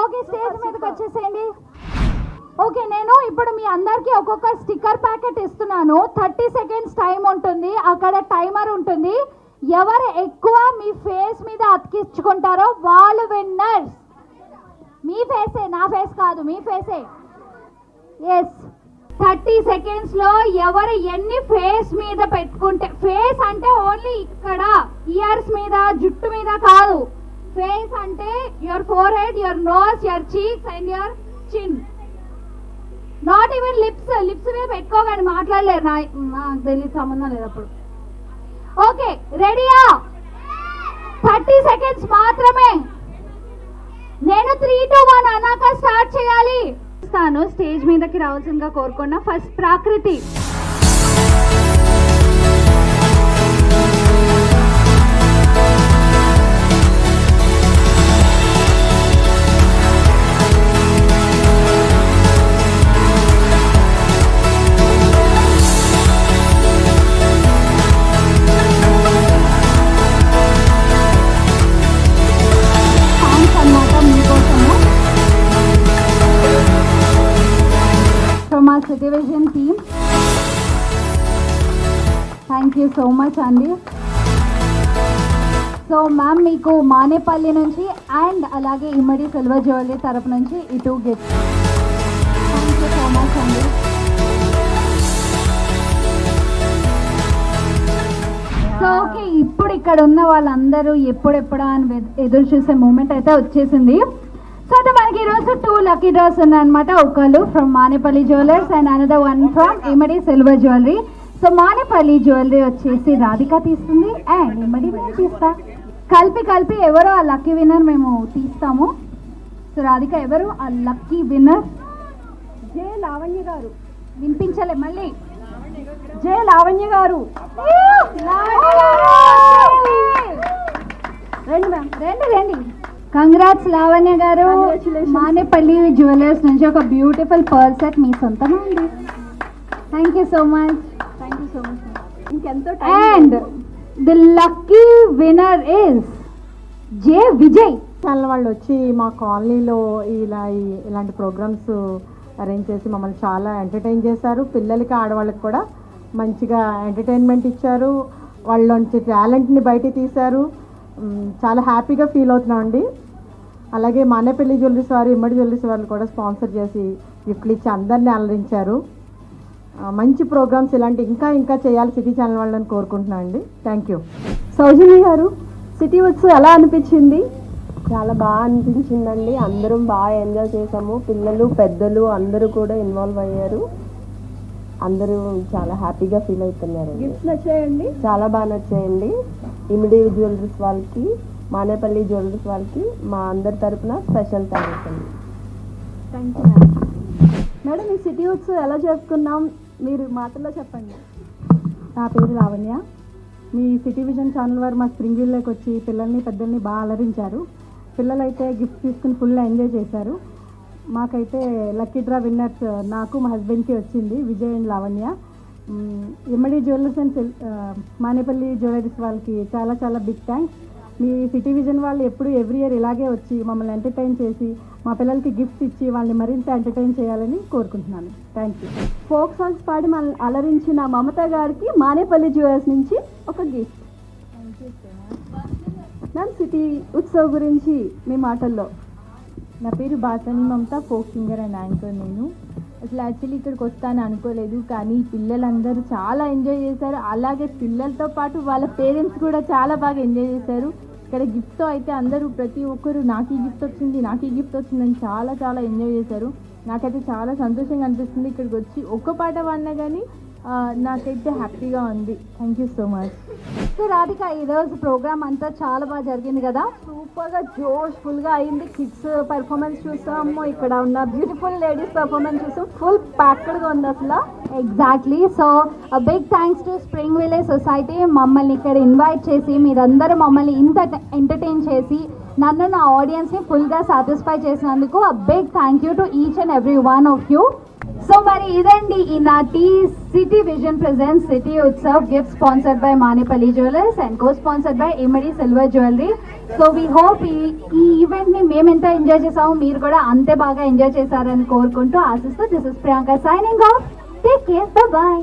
Okay, stage మీదకి వచ్చేసేయండి. ఓకే, నేను ఇప్పుడు మీ అందరికీ ఒక్కొక్క స్టిక్కర్ ప్యాకెట్ ఇస్తున్నాను. 30 సెకండ్స్ టైం ఉంటుంది. అక్కడ టైమర్ ఉంటుంది. ఎవరు ఎక్కువ మీ ఫేస్ మీద అతికించుకుంటారో వాళ్ళు విన్నర్స్. మీ ఫేసే, నా ఫేస్ కాదు, మీ ఫేసే. ఎస్, 30 సెకండ్స్లో ఎవరు ఎన్ని ఫేస్ మీద పెట్టుకుంటే, ఫేస్ అంటే ఓన్లీ ఇక్కడ ఇయర్స్ మీద, జుట్టు మీద కాదు. ఫేస్ అంటే your forehead, your nose, your cheeks and your chin. Not even lips. Lips మీద పెట్టుకోకండి, మాట్లాడలేరు. నాకు తెలియదు, సంబంధం లేదు అప్పుడు. ఓకే, రెడీయా? 30 సెకండ్స్ మాత్రమే. నేను 3, 2, 1 అన్నాక స్టార్ట్ చేయాలి. స్టేజ్ మీదకి రావాల్సిందిగా కోరుకున్నా. ఫస్ట్ ప్రాకృతి. మా city vision team, thank you so much అండి. సో మ్యామ్, మీకు మానేపల్లి నుంచి అండ్ అలాగే ఇమ్మడి సిల్వర్ జ్యువెలరీ తరపు నుంచి ఈ 2 gifts. Thank you so much అండి. సో ఓకే, ఇప్పుడు ఇక్కడ ఉన్న వాళ్ళందరూ ఎప్పుడెప్పుడా అని ఎదురు చూసే మూమెంట్ అయితే వచ్చేసింది. సో అయితే మనకి ఈరోజు 2 లక్కీ డ్రాస్ ఉన్నాయన్నమాట. ఒకళ్ళు from Manepalli jewellers and another one from Immadi silver jewellery. So Manepalli jewellery వచ్చేసి రాధిక తీస్తుంది అండ్ ఇమ్మడి నేను తీస్తా. కలిపి ఎవరో ఆ లక్కీ విన్నర్ మేము తీస్తాము. సో రాధిక ఎవరు ఆ లక్కీ విన్నర్? జే లావణ్య గారు. వినిపించలే మళ్ళీ. జే లావణ్య గారు. రండి మ్యామ్, రండి. కంగ్రాట్స్ లావణ్య గారు. మానేపల్లి జ్యువెలర్స్ నుంచి ఒక బ్యూటిఫుల్ పర్ల్ సెట్ మీ సొంతం అండి. Thank you so much. ఇంకెంతో. And the lucky winner is J Vijay. చాలా వాళ్ళు వచ్చి మా కాలనీలో ఇలాంటి ప్రోగ్రామ్స్ అరేంజ్ చేసి మమ్మల్ని చాలా ఎంటర్టైన్ చేశారు. పిల్లలకి, ఆడవాళ్ళకి కూడా మంచిగా ఎంటర్టైన్మెంట్ ఇచ్చారు. వాళ్ళలోంచి టాలెంట్ని బయటికి తీశారు. చాలా హ్యాపీగా ఫీల్ అవుతున్నామండి. అలాగే మానేపల్లి జ్యువెలరీస్ వారు, ఇమ్మడి జ్యువెలరీస్ వారు కూడా స్పాన్సర్ చేసి గిఫ్ట్లు ఇచ్చి అందరినీ అలరించారు. మంచి ప్రోగ్రామ్స్ ఇలాంటి ఇంకా చేయాలి సిటీ ఛానల్ వాళ్ళని కోరుకుంటున్నాను అండి. Thank you. సౌజన్య గారు, సిటీ ఉత్సవ్ ఎలా అనిపించింది? చాలా బాగా అనిపించిందండి. అందరం బాగా ఎంజాయ్ చేసాము. పిల్లలు, పెద్దలు అందరూ కూడా ఇన్వాల్వ్ అయ్యారు. అందరూ చాలా హ్యాపీగా ఫీల్ అవుతున్నారు. గిఫ్ట్స్ నచ్చాయండి? చాలా బాగా నచ్చాయండి. ఇమిడి జ్యువెలరీస్ వాళ్ళకి, మానేపల్లి జ్యువెలరీస్ వాళ్ళకి మా అందరి తరపున స్పెషల్ థ్యాంక్స్ అండి. Thank you madam. మేడం, ఈ సిటీ ఉత్సవ్ ఎలా జరుపుకున్నాం మీరు మాటల్లో చెప్పండి. నా పేరు లావణ్య. మీ సిటీ విజన్ ఛానల్ వారు మా స్ప్రింగ్ వీల్లోకి వచ్చి పిల్లల్ని, పెద్దల్ని బాగా అలరించారు. పిల్లలైతే గిఫ్ట్ తీసుకుని ఫుల్ ఎంజాయ్ చేశారు. మాకైతే లక్కీ డ్రా విన్నర్స్ నాకు మా హస్బెండ్కి వచ్చింది, Vijay and Lavanya. Immadi jewellers and Manepalli jewelleries వాళ్ళకి చాలా చాలా బిగ్ థ్యాంక్స్. మీ సిటీ విజన్ వాళ్ళు ఎప్పుడు ఎవ్రీ ఇయర్ ఇలాగే వచ్చి మమ్మల్ని ఎంటర్టైన్ చేసి మా పిల్లలకి గిఫ్ట్స్ ఇచ్చి వాళ్ళని మరింత ఎంటర్టైన్ చేయాలని కోరుకుంటున్నాను. Thank you. ఫోక్ సాంగ్స్ పాడి మనల్ని అలరించిన మమత గారికి మానేపల్లి జ్యువెలర్స్ నుంచి ఒక గిఫ్ట్. మ్యామ్, సిటీ ఉత్సవ్ గురించి మీ మాటల్లో. నా పేరు బాసని మమత, ఫోక్ సింగర్ అండ్ యాంకర్ నేను. అసలు యాక్చువల్లీ ఇక్కడికి వస్తాను అనుకోలేదు, కానీ పిల్లలందరూ చాలా ఎంజాయ్ చేశారు. అలాగే పిల్లలతో పాటు వాళ్ళ పేరెంట్స్ కూడా చాలా బాగా ఎంజాయ్ చేశారు. ఇక్కడ గిఫ్ట్తో అయితే అందరూ ప్రతి ఒక్కరు నాకు ఈ గిఫ్ట్ వచ్చింది, నాకు ఈ గిఫ్ట్ వచ్చిందని చాలా చాలా ఎంజాయ్ చేశారు. నాకైతే చాలా సంతోషంగా అనిపిస్తుంది ఇక్కడికి వచ్చి. ఒక్క పాట పాడినా కానీ నాకైతే హ్యాపీగా ఉంది. Thank you so much. So Radhika, ఈరోజు ప్రోగ్రామ్ అంతా చాలా బాగా జరిగింది కదా, సూపర్గా జోష్ఫుల్గా అయింది. కిడ్స్ పెర్ఫార్మెన్స్ చూసాము, ఇక్కడ ఉన్న బ్యూటిఫుల్ లేడీస్ పెర్ఫార్మెన్స్ చూసాం, ఫుల్ ప్యాక్డ్గా ఉంది అసలు. Exactly. So big thanks to spring village society, మమ్మల్ని ఇక్కడ ఇన్వైట్ చేసి మీరందరూ మమ్మల్ని ఇంత ఎంటర్టైన్ చేసి నన్ను నా ఆడియన్స్ని ఫుల్గా సాటిస్ఫై చేసినందుకు big thank you to each and every one of you. So మరి ఇదండి ఈనాటి city vision presents city Utsav, gift sponsored by Manepalli jewellers and co sponsored by Immadi silver jewellery. So we hope ఈ ఈవెంట్ని మేము ఎంత ఎంజాయ్ చేసామో మీరు కూడా అంతే బాగా ఎంజాయ్ చేశారని కోరుకుంటూ ఆశిస్తూ, this is Priyanka signing off. Take care, bye bye.